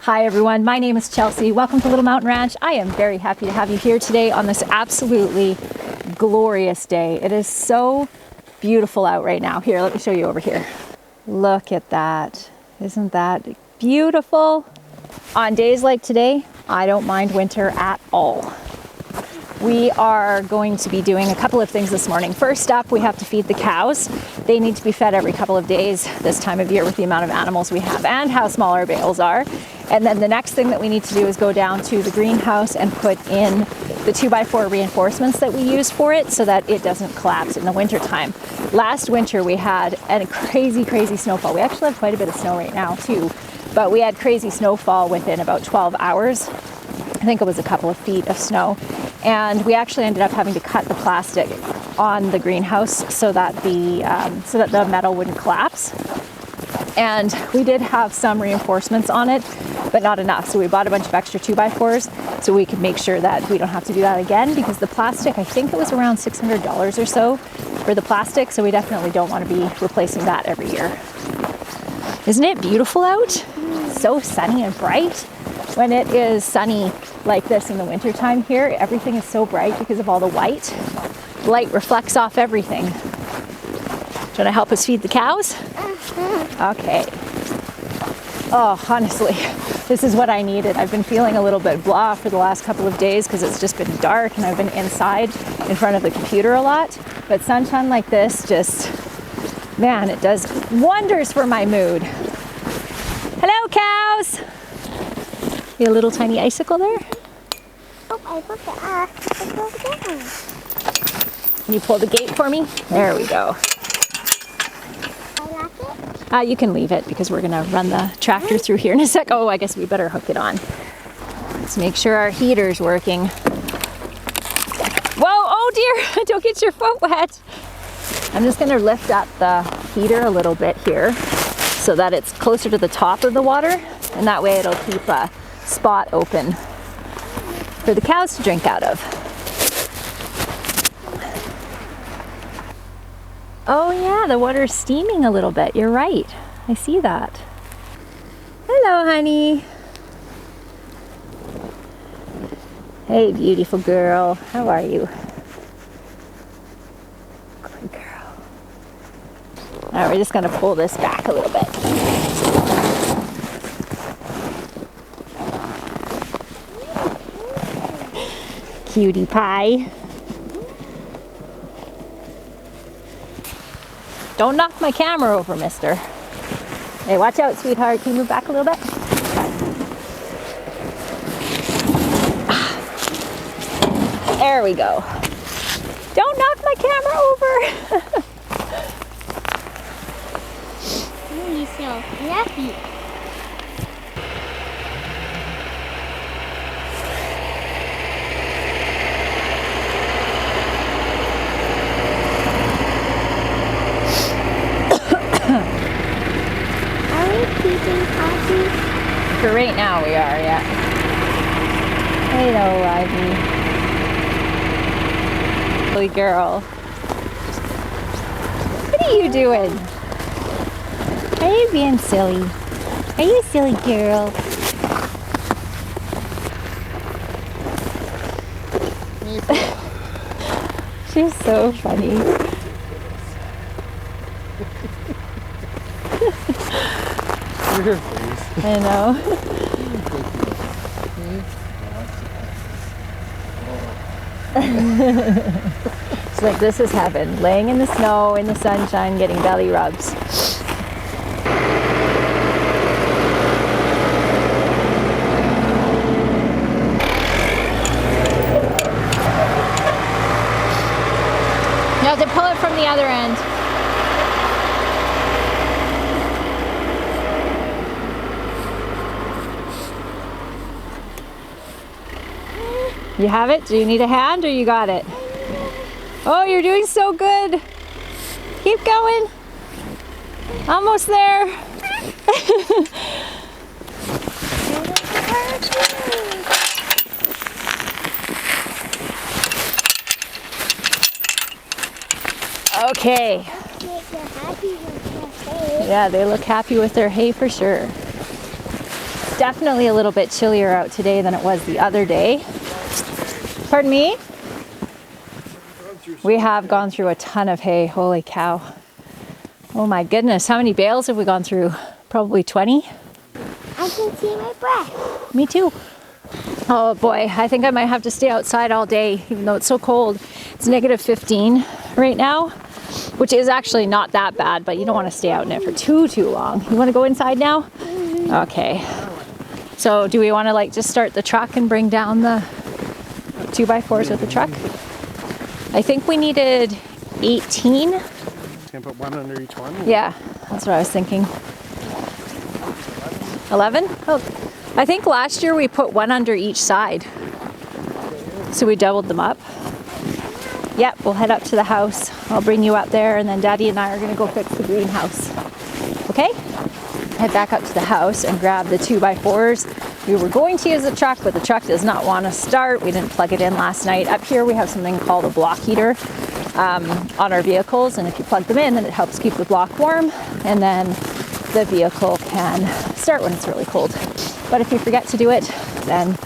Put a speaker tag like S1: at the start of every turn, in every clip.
S1: Hi everyone, my name is Chelsea. Welcome to Little Mountain Ranch. I am very happy to have you here today on this absolutely glorious day. It is so beautiful out right now. Here, let me show you over here. Look at that. Isn't that beautiful? On days like today, I don't mind winter at all. We are going to be doing a couple of things this morning. First up, we have to feed the cows. They need to be fed every couple of days this time of year with the amount of animals we have and how small our bales are. And then the next thing that we need to do is go down to the greenhouse and put in the 2x4 reinforcements that we use for it so that it doesn't collapse in the wintertime. Last winter we had a crazy snowfall. We actually have quite a bit of snow right now too, but we had crazy snowfall within about 12 hours. I think it was a couple of feet of snow. And we actually ended up having to cut the plastic on the greenhouse so that the metal wouldn't collapse. And we did have some reinforcements on it, but not enough. So we bought a bunch of extra 2x4s so we could make sure that we don't have to do that again, because the plastic, I think it was around $600 or so for the plastic. So we definitely don't want to be replacing that every year. Isn't it beautiful out? So sunny and bright. When it is sunny like this in the wintertime here, everything is so bright because of all the white. Light reflects off everything. Do you want to help us feed the cows? Okay. Oh, honestly, this is what I needed. I've been feeling a little bit blah for the last couple of days because it's just been dark and I've been inside in front of the computer a lot. But sunshine like this just, man, it does wonders for my mood. Hello, cows. See a little tiny icicle there?
S2: Oh, I put the down.
S1: Can you pull the gate for me? There we go.
S2: I lock it?
S1: You can leave it because we're gonna run the tractor through here in a sec. Oh, I guess we better hook it on. Let's make sure our heater's working. Whoa, oh dear, don't get your foot wet. I'm just gonna lift up the heater a little bit here so that it's closer to the top of the water, and that way it'll keep a spot open for the cows to drink out of. Oh yeah, the water's steaming a little bit. You're right. I see that. Hello, honey. Hey, beautiful girl. How are you? Good girl. All right, we're just gonna pull this back a little bit. Cutie pie. Don't knock my camera over, mister. Hey, watch out, sweetheart. Can you move back a little bit? There we go. Don't knock my camera over.
S2: You're so fluffy.
S1: For right now we are, yeah. Hello, Ivy. Silly girl. What are you doing? Are you being silly? Are you a silly girl? She's so funny. I know. It's like, this is heaven. Laying in the snow, in the sunshine, getting belly rubs. You have to pull it from the other end. You have it? Do you need a hand or you got it? Oh, you're doing so good. Keep going. Almost there. Okay. Yeah, they look happy with their hay for sure. definitely a little bit chillier out today than it was the other day. Pardon me? We have gone through a ton of hay. Holy cow. Oh my goodness. How many bales have we gone through? Probably 20.
S2: I can see my breath.
S1: Me too. Oh boy, I think I might have to stay outside all day, even though it's so cold. It's negative 15 right now, which is actually not that bad, but you don't want to stay out in it for too long. You want to go inside now? Okay. So do we want to like just start the truck and bring down the 2x4s with the truck? I think we needed 18.
S3: Can put one under each one?
S1: Yeah, that's what I was thinking. 11? Oh, I think last year we put one under each side. So we doubled them up. Yep, we'll head up to the house. I'll bring you up there, and then Daddy and I are going to go fix the greenhouse. Okay? Head back up to the house and grab the 2x4s. We were going to use the truck, but the truck does not want to start. We didn't plug it in last night. Up here we have something called a block heater on our vehicles, and if you plug them in, then it helps keep the block warm, and then the vehicle can start when it's really cold. But if you forget to do it, then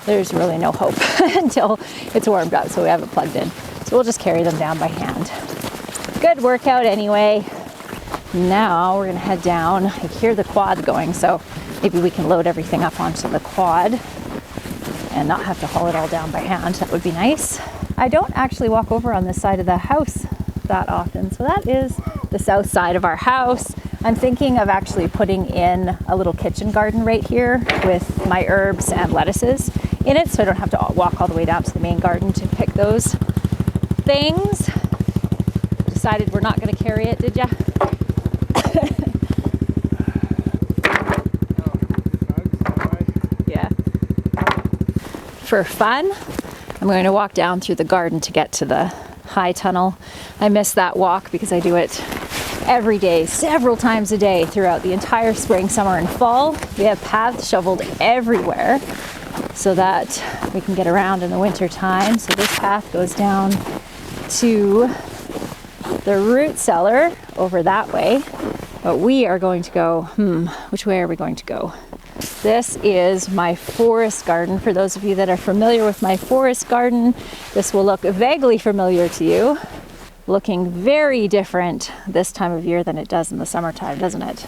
S1: there's really no hope until it's warmed up, so we have it plugged in. So we'll just carry them down by hand. Good workout anyway. Now we're gonna head down. I hear the quad going, so maybe we can load everything up onto the quad and not have to haul it all down by hand. That would be nice. I don't actually walk over on this side of the house that often, so that is the south side of our house. I'm thinking of actually putting in a little kitchen garden right here with my herbs and lettuces in it, so I don't have to walk all the way down to the main garden to pick those things. Decided we're not going to carry it, did ya? Yeah. For fun, I'm going to walk down through the garden to get to the high tunnel. I miss that walk because I do it every day, several times a day throughout the entire spring, summer, and fall. We have paths shoveled everywhere so that we can get around in the winter time. So this path goes down to the root cellar over that way. But we are going to go, which way are we going to go? This is my forest garden. For those of you that are familiar with my forest garden, this will look vaguely familiar to you. Looking very different this time of year than it does in the summertime, doesn't it?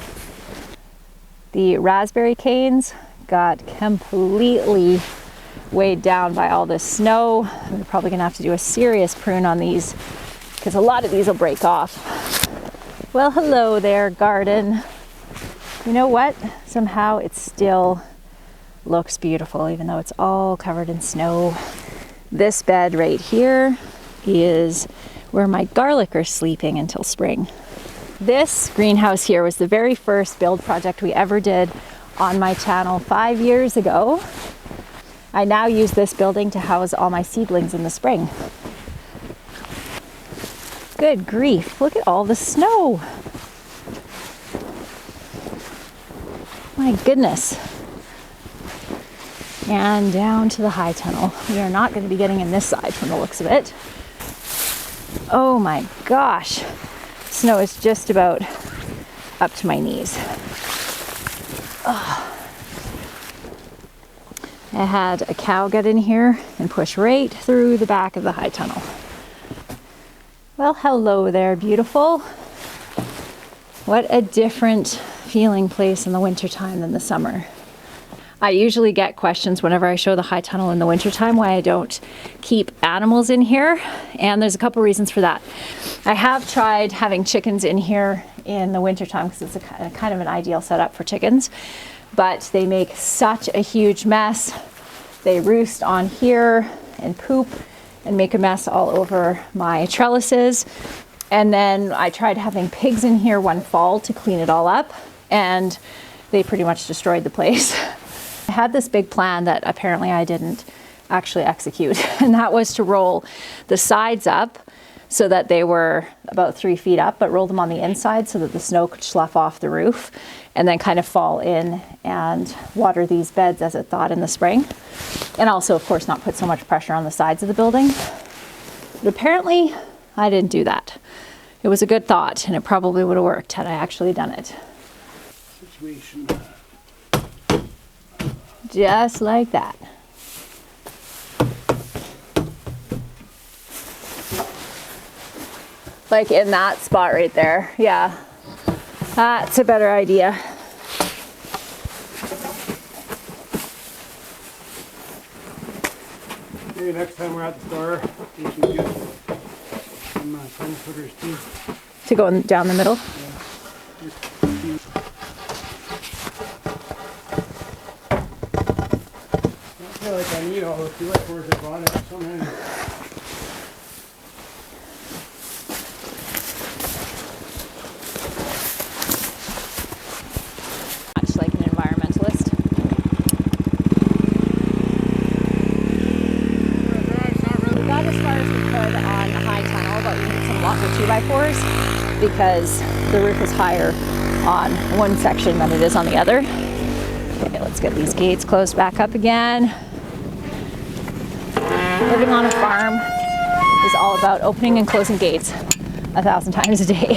S1: The raspberry canes got completely weighed down by all this snow. We're probably gonna have to do a serious prune on these because a lot of these will break off. Well, hello there, garden. You know what? Somehow it still looks beautiful, even though it's all covered in snow. This bed right here is where my garlic are sleeping until spring. This greenhouse here was the very first build project we ever did on my channel 5 years ago. I now use this building to house all my seedlings in the spring. Good grief, look at all the snow. My goodness. And down to the high tunnel. We are not going to be getting in this side from the looks of it. Oh my gosh. Snow is just about up to my knees. Oh. I had a cow get in here and push right through the back of the high tunnel. Well, hello there, beautiful. What a different feeling place in the wintertime than the summer. I usually get questions whenever I show the high tunnel in the wintertime why I don't keep animals in here, and there's a couple reasons for that. I have tried having chickens in here in the wintertime because it's a kind of an ideal setup for chickens, but they make such a huge mess. They roost on here and poop and make a mess all over my trellises. And then I tried having pigs in here one fall to clean it all up, and they pretty much destroyed the place. I had this big plan that apparently I didn't actually execute, and that was to roll the sides up so that they were about 3 feet up, but roll them on the inside so that the snow could slough off the roof and then kind of fall in and water these beds as it thawed in the spring. And also, of course, not put so much pressure on the sides of the building. But apparently I didn't do that. It was a good thought, and it probably would have worked had I actually done it.
S3: Situation.
S1: Just like that. Like in that spot right there. Yeah, that's a better idea.
S3: Maybe next time we're at the store, we should get some 10-footers too.
S1: To go down the middle?
S3: Yeah. I feel like I need all those 2x4s I bought it. So many.
S1: Much like an environmentalist. We got as far as we could on a high tunnel, but we need some longer 2x4s because the roof is higher on one section than it is on the other. Okay, let's get these gates closed back up again. Living on a farm is all about opening and closing gates 1,000 times a day.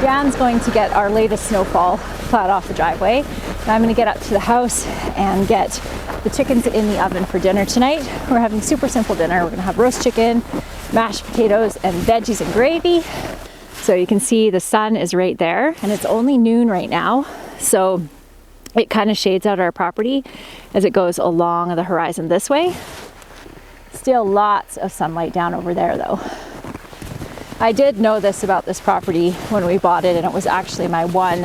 S1: Jan's going to get our latest snowfall plowed off the driveway. And I'm going to get up to the house and get the chickens in the oven for dinner tonight. We're having super simple dinner. We're going to have roast chicken, mashed potatoes, and veggies and gravy. So you can see the sun is right there, and it's only noon right now. So it kind of shades out our property as it goes along the horizon this way. Still lots of sunlight down over there though. I did know this about this property when we bought it, and it was actually my one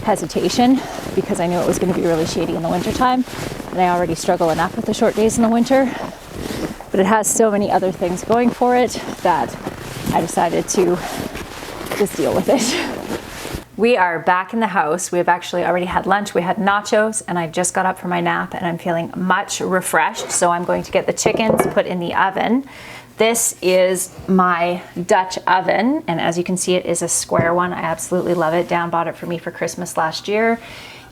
S1: hesitation because I knew it was going to be really shady in the wintertime, and I already struggle enough with the short days in the winter. But it has so many other things going for it that I decided to just deal with it. We are back in the house. We've actually already had lunch. We had nachos, and I just got up from my nap and I'm feeling much refreshed. So I'm going to get the chickens put in the oven. This is my Dutch oven, and as you can see, it is a square one. I absolutely love it. Dan bought it for me for Christmas last year,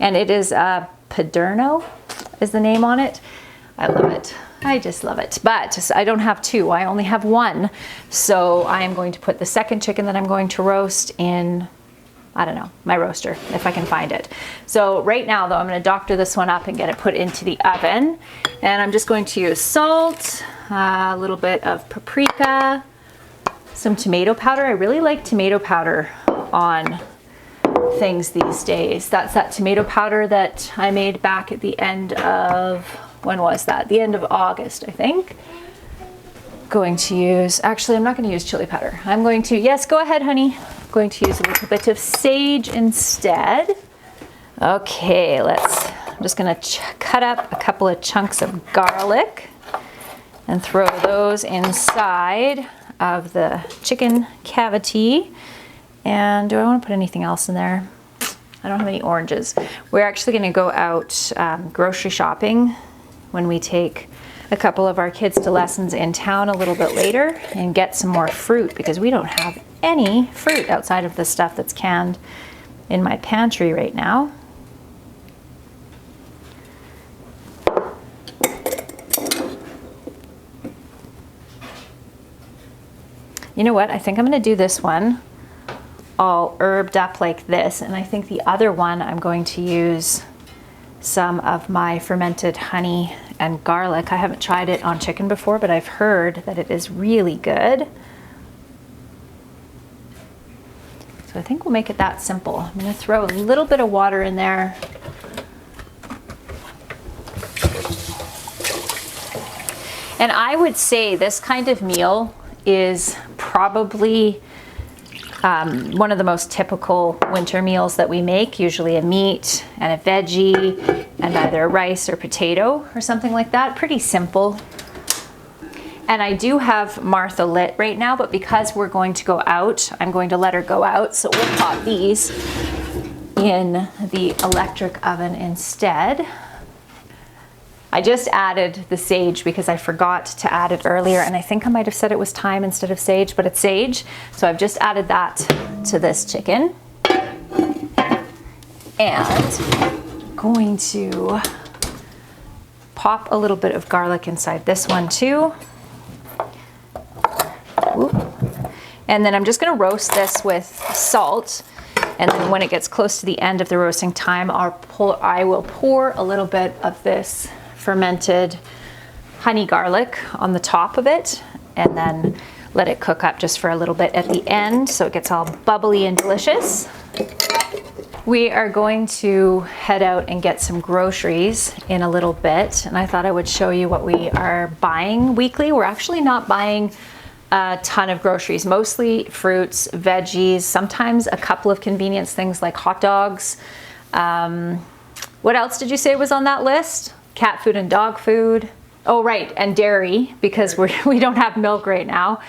S1: and it is Paderno is the name on it. I love it. I just love it. But I don't have two, I only have one. So I am going to put the second chicken that I'm going to roast in, I don't know, my roaster, if I can find it. So right now though, I'm gonna doctor this one up and get it put into the oven. And I'm just going to use salt, a little bit of paprika, some tomato powder. I really like tomato powder on things these days. That's that tomato powder that I made back at the end of, when was that? The end of August, I think. Going to use, actually, I'm not going to use chili powder. I'm going to, yes, go ahead, honey. I'm going to use a little bit of sage instead. Okay, I'm just going to cut up a couple of chunks of garlic and throw those inside of the chicken cavity. And do I want to put anything else in there? I don't have any oranges. We're actually going to go out grocery shopping when we take a couple of our kids to lessons in town a little bit later and get some more fruit, because we don't have any fruit outside of the stuff that's canned in my pantry right now. You know what? I think I'm going to do this one all herbed up like this, and I think the other one I'm going to use some of my fermented honey and garlic. I haven't tried it on chicken before, but I've heard that it is really good. So I think we'll make it that simple. I'm going to throw a little bit of water in there. And I would say this kind of meal is probably one of the most typical winter meals that we make, usually a meat and a veggie and either rice or potato or something like that. Pretty simple. And I do have Martha lit right now, but because we're going to go out, I'm going to let her go out. So we'll pop these in the electric oven instead. I just added the sage because I forgot to add it earlier, and I think I might have said it was thyme instead of sage, but it's sage. So I've just added that to this chicken. And going to pop a little bit of garlic inside this one too. Ooh. And then I'm just gonna roast this with salt. And then when it gets close to the end of the roasting time, I will pour a little bit of this fermented honey garlic on the top of it, and then let it cook up just for a little bit at the end so it gets all bubbly and delicious. We are going to head out and get some groceries in a little bit, and I thought I would show you what we are buying weekly. We're actually not buying a ton of groceries, mostly fruits, veggies, sometimes a couple of convenience things like hot dogs. What else did you say was on that list? Cat food and dog food. Oh, right, and dairy, because we don't have milk right now.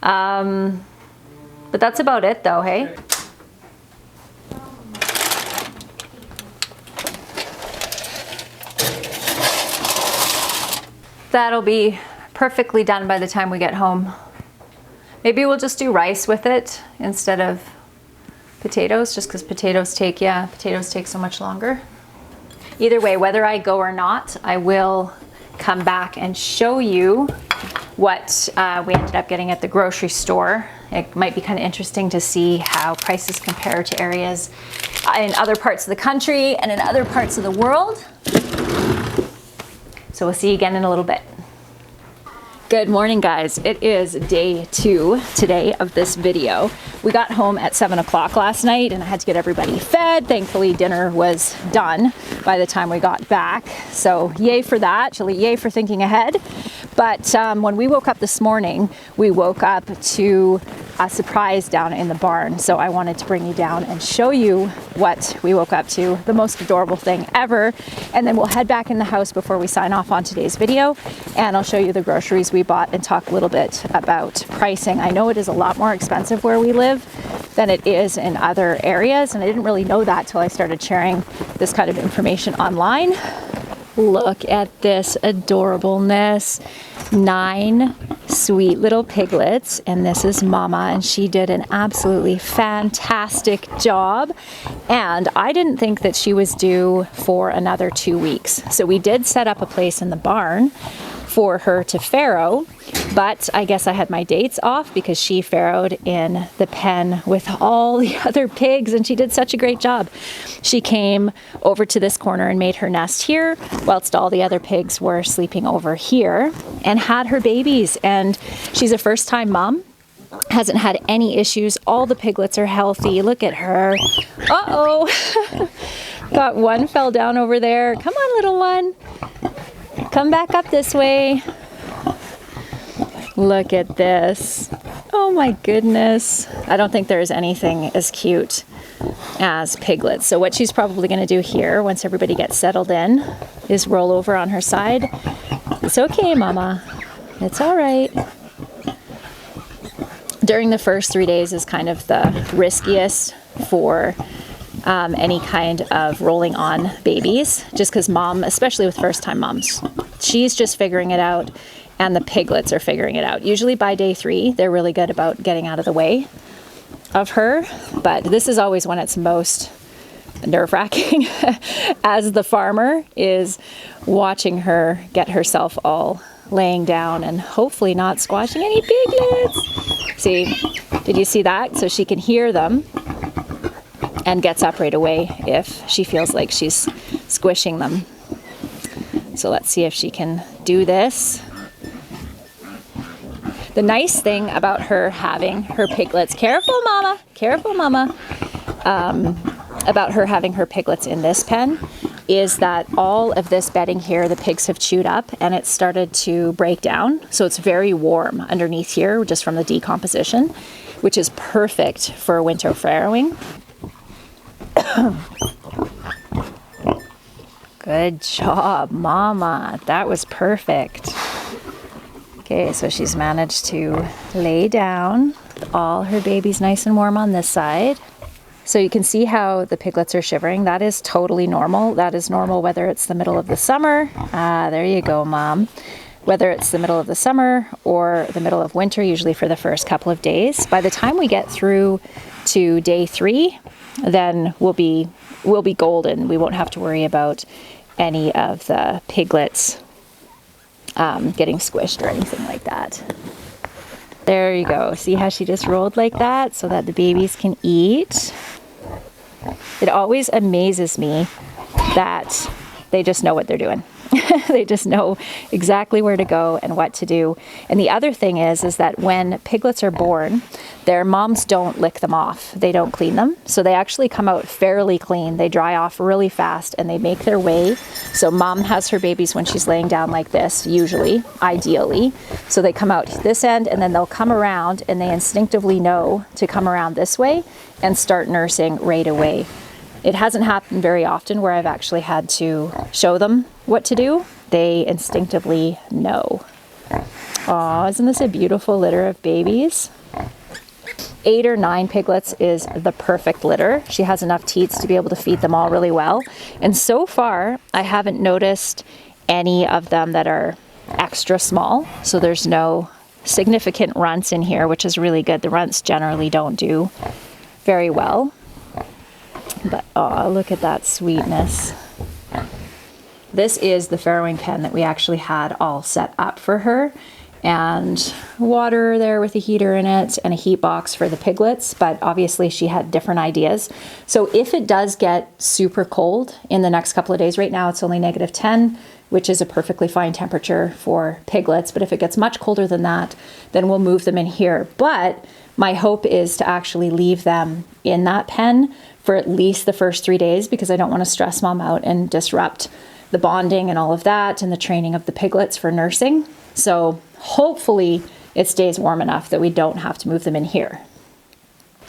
S1: But that's about it though, hey? That'll be perfectly done by the time we get home. Maybe we'll just do rice with it instead of potatoes, just because potatoes take so much longer. Either way, whether I go or not, I will come back and show you what we ended up getting at the grocery store. It might be kind of interesting to see how prices compare to areas in other parts of the country and in other parts of the world. So we'll see you again in a little bit. Good morning, guys. It is day 2 today of this video. We got home at 7 o'clock last night and I had to get everybody fed. Thankfully, dinner was done by the time we got back. So yay for that. Actually, yay for thinking ahead. But when we woke up this morning, we woke up to a surprise down in the barn. So I wanted to bring you down and show you what we woke up to, the most adorable thing ever. And then we'll head back in the house before we sign off on today's video. And I'll show you the groceries we bought and talk a little bit about pricing. I know it is a lot more expensive where we live than it is in other areas. And I didn't really know that till I started sharing this kind of information online. Look at this adorableness. 9 sweet little piglets, and this is Mama, and she did an absolutely fantastic job. And I didn't think that she was due for another 2 weeks. So we did set up a place in the barn for her to farrow, but I guess I had my dates off because she farrowed in the pen with all the other pigs, and she did such a great job. She came over to this corner and made her nest here, whilst all the other pigs were sleeping over here, and had her babies. And she's a first-time mom, hasn't had any issues. All the piglets are healthy. Look at her. Uh-oh. Got one fell down over there. Come on, little one. Come back up this way. Look at this. Oh my goodness. I don't think there's anything as cute as piglets. So what she's probably going to do here, once everybody gets settled in, is roll over on her side. It's okay, Mama. It's all right. During the first 3 days is kind of the riskiest for any kind of rolling on babies, just because mom, especially with first-time moms, she's just figuring it out, and the piglets are figuring it out. Usually by day 3, they're really good about getting out of the way of her, but this is always when it's most nerve-wracking as the farmer is watching her get herself all laying down and hopefully not squashing any piglets. See, did you see that? So she can hear them and gets up right away if she feels like she's squishing them. So let's see if she can do this. The nice thing about her having her piglets, careful Mama, about her having her piglets in this pen is that all of this bedding here, the pigs have chewed up and it started to break down. So it's very warm underneath here just from the decomposition, which is perfect for winter farrowing. Good job, Mama. That was perfect. Okay, so she's managed to lay down with all her babies nice and warm on this side. So you can see how the piglets are shivering. That is totally normal. That is normal whether it's the middle of the summer. There you go, Mom. Whether it's the middle of the summer or the middle of winter, usually for the first couple of days. By the time we get through to day 3, then we'll be golden. We won't have to worry about any of the piglets getting squished or anything like that. There you go. See how she just rolled like that so that the babies can eat? It always amazes me that they just know what they're doing. They just know exactly where to go and what to do. And the other thing is that when piglets are born, their moms don't lick them off. They don't clean them. So they actually come out fairly clean. They dry off really fast and they make their way. So mom has her babies when she's laying down like this, usually, ideally. So they come out this end and then they'll come around, and they instinctively know to come around this way and start nursing right away. It hasn't happened very often where I've actually had to show them what to do. They instinctively know. Aw, isn't this a beautiful litter of babies? 8 or 9 piglets is the perfect litter. She has enough teats to be able to feed them all really well. And so far, I haven't noticed any of them that are extra small. So there's no significant runts in here, which is really good. The runts generally don't do very well. But oh, look at that sweetness. This is the farrowing pen that we actually had all set up for her, and water there with a heater in it and a heat box for the piglets, but obviously she had different ideas. So if it does get super cold in the next couple of days, right now it's only -10, which is a perfectly fine temperature for piglets, but if it gets much colder than that, then we'll move them in here. But my hope is to actually leave them in that pen for at least the first 3 days, because I don't want to stress mom out and disrupt the bonding and all of that and the training of the piglets for nursing. So hopefully it stays warm enough that we don't have to move them in here.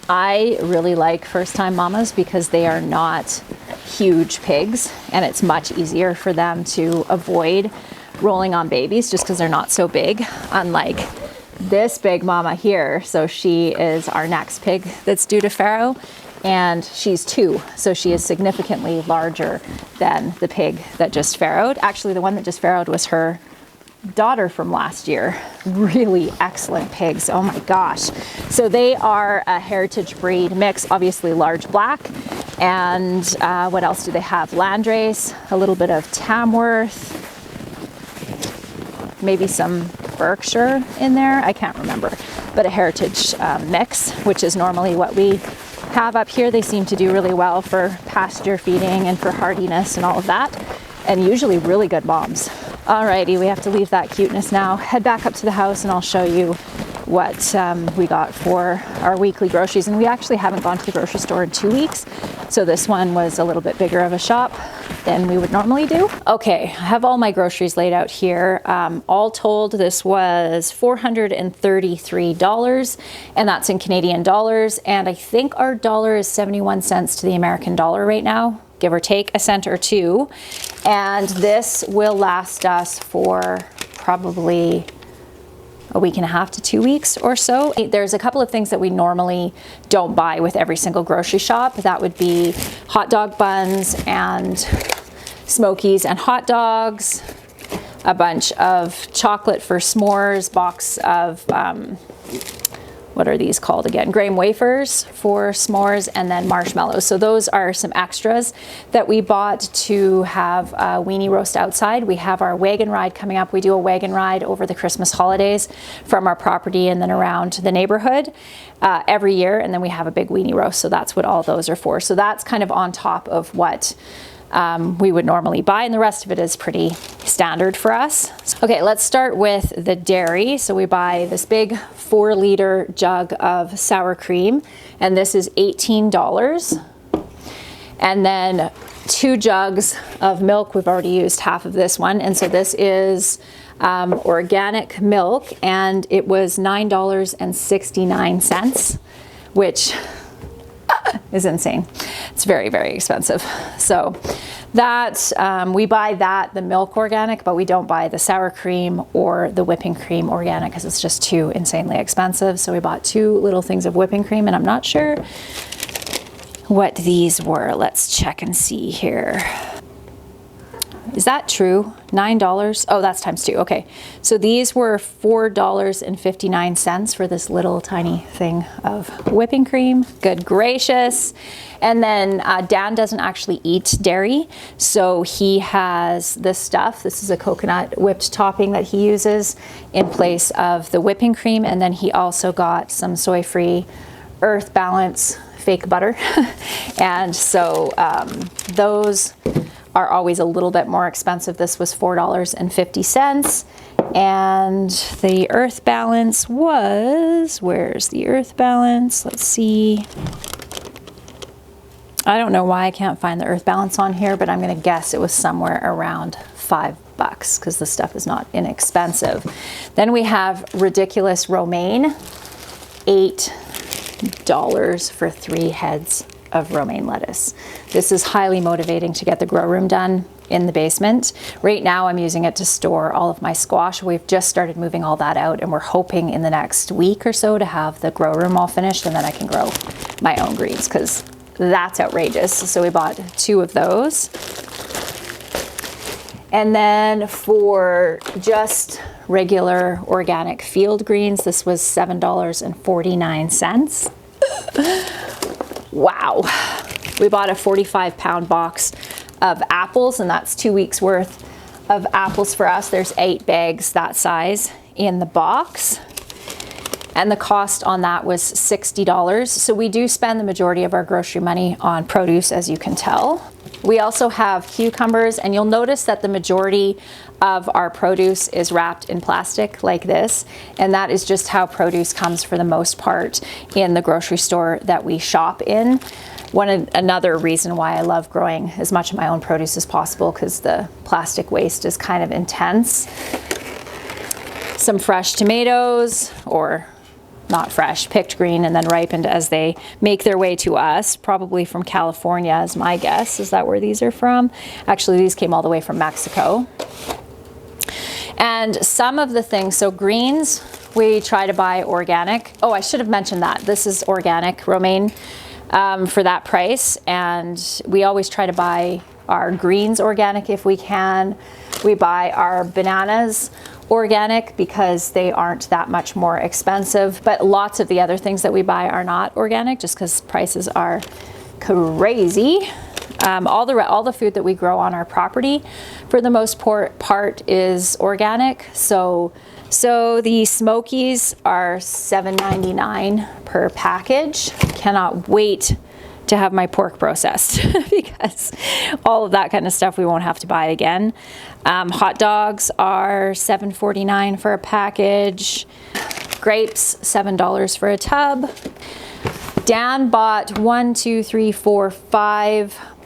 S1: I really like first-time mamas because they are not huge pigs, and it's much easier for them to avoid rolling on babies just because they're not so big, unlike this big mama here. So she is our next pig that's due to farrow, and she's 2, so she is significantly larger than the pig that just farrowed. Actually, the one that just farrowed was her daughter from last year. Really excellent pigs. Oh my gosh. So they are a heritage breed mix, obviously large black. And what else do they have? Landrace, a little bit of Tamworth, maybe some Berkshire in there. I can't remember, but a heritage mix, which is normally what we have up here. They seem to do really well for pasture feeding and for hardiness and all of that, and usually really good moms. Alrighty, we have to leave that cuteness now. Head back up to the house and I'll show you what we got for our weekly groceries. And we actually haven't gone to the grocery store in 2 weeks, so this one was a little bit bigger of a shop than we would normally do. Okay, I have all my groceries laid out here. All told, this was $433, and that's in Canadian dollars. And I think our dollar is 71 cents to the American dollar right now, give or take a cent or two. And this will last us for probably a week and a half to 2 weeks or so. There's a couple of things that we normally don't buy with every single grocery shop. That would be hot dog buns and smokies and hot dogs, a bunch of chocolate for s'mores, box of what are these called again? Graham wafers for s'mores, and then marshmallows. So those are some extras that we bought to have a weenie roast outside. We have our wagon ride coming up. We do a wagon ride over the Christmas holidays from our property and then around the neighborhood every year. And then we have a big weenie roast. So that's what all those are for. So that's kind of on top of what we would normally buy, and the rest of it is pretty standard for us. Okay, let's start with the dairy. So we buy this big 4-liter jug of sour cream, and this is $18. And then 2 jugs of milk. We've already used half of this one, and so this is organic milk, and it was $9.69, which is insane. It's very, very expensive. So that we buy the milk organic, but we don't buy the sour cream or the whipping cream organic because it's just too insanely expensive. So we bought 2 little things of whipping cream, and I'm not sure what these were. Let's check and see here. Is that true? $9? Oh, that's times 2. Okay. So these were $4.59 for this little tiny thing of whipping cream. Good gracious. And then Dan doesn't actually eat dairy, so he has this stuff. This is a coconut whipped topping that he uses in place of the whipping cream. And then he also got some soy-free Earth Balance fake butter. And so those are always a little bit more expensive. This was $4.50. And the earth balance was, where's the earth balance? Let's see. I don't know why I can't find the earth balance on here, but I'm going to guess it was somewhere around $5 because the stuff is not inexpensive. Then we have ridiculous romaine, $8 for 3 heads of romaine lettuce. This is highly motivating to get the grow room done in the basement. Right now I'm using it to store all of my squash. We've just started moving all that out, and we're hoping in the next week or so to have the grow room all finished, and then I can grow my own greens because that's outrageous. So we bought 2 of those. And then for just regular organic field greens, this was $7.49. Wow. We bought a 45-pound box of apples, and that's 2 weeks worth of apples for us. There's 8 bags that size in the box. And the cost on that was $60. So we do spend the majority of our grocery money on produce, as you can tell. We also have cucumbers, and you'll notice that the majority of our produce is wrapped in plastic like this, and that is just how produce comes for the most part in the grocery store that we shop in. Another reason why I love growing as much of my own produce as possible, because the plastic waste is kind of intense. Some fresh tomatoes, or not fresh, picked green and then ripened as they make their way to us, probably from California is my guess. Is that where these are from? Actually, these came all the way from Mexico. And some of the things, so greens, we try to buy organic. Oh, I should have mentioned that. This is organic romaine for that price. And we always try to buy our greens organic if we can. We buy our bananas organic because they aren't that much more expensive, but lots of the other things that we buy are not organic just because prices are crazy. All the food that we grow on our property for the most part is organic. So the Smokies are $7.99 per package. Cannot wait to have my pork processed because all of that kind of stuff we won't have to buy again. Hot dogs are $7.49 for a package. Grapes, $7 for a tub. Dan bought 5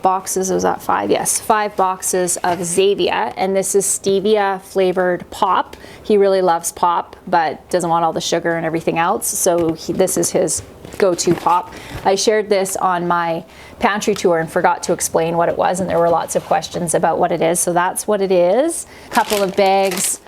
S1: boxes. Was that 5? Yes, 5 boxes of Zavia, and this is stevia flavored pop. He really loves pop, but doesn't want all the sugar and everything else. So this is his go-to pop. I shared this on my pantry tour and forgot to explain what it was, and there were lots of questions about what it is. So that's what it is. A couple of bags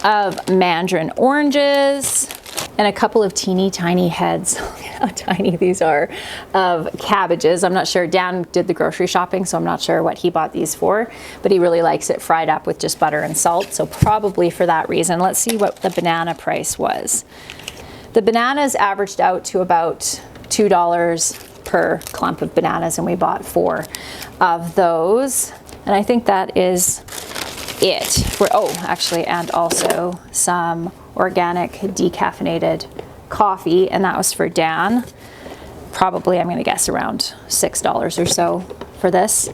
S1: of mandarin oranges and a couple of teeny tiny heads. Look at how tiny these are, of cabbages. I'm not sure. Dan did the grocery shopping, so I'm not sure what he bought these for, but he really likes it fried up with just butter and salt. So probably for that reason. Let's see what the banana price was. The bananas averaged out to about $2 per clump of bananas, and we bought 4 of those. And I think that is it. And also some organic decaffeinated coffee, and that was for Dan. Probably, I'm going to guess, around $6 or so for this.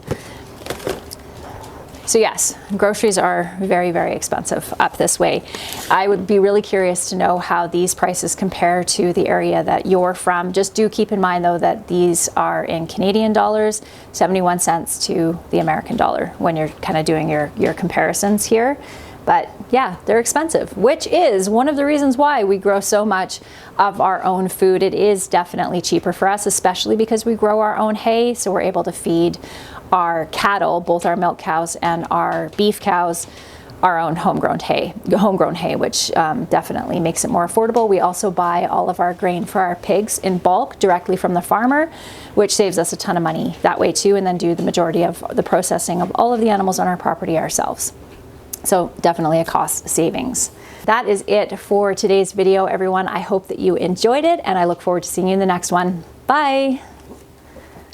S1: So yes, groceries are very, very expensive up this way. I would be really curious to know how these prices compare to the area that you're from. Just do keep in mind though that these are in Canadian dollars, 71 cents to the American dollar when you're kind of doing your comparisons here. But yeah, they're expensive, which is one of the reasons why we grow so much of our own food. It is definitely cheaper for us, especially because we grow our own hay, so we're able to feed our cattle, both our milk cows and our beef cows, our own homegrown hay, which definitely makes it more affordable. We also buy all of our grain for our pigs in bulk directly from the farmer, which saves us a ton of money that way too, and then do the majority of the processing of all of the animals on our property ourselves. So definitely a cost savings. That is it for today's video, everyone. I hope that you enjoyed it, and I look forward to seeing you in the next one. Bye.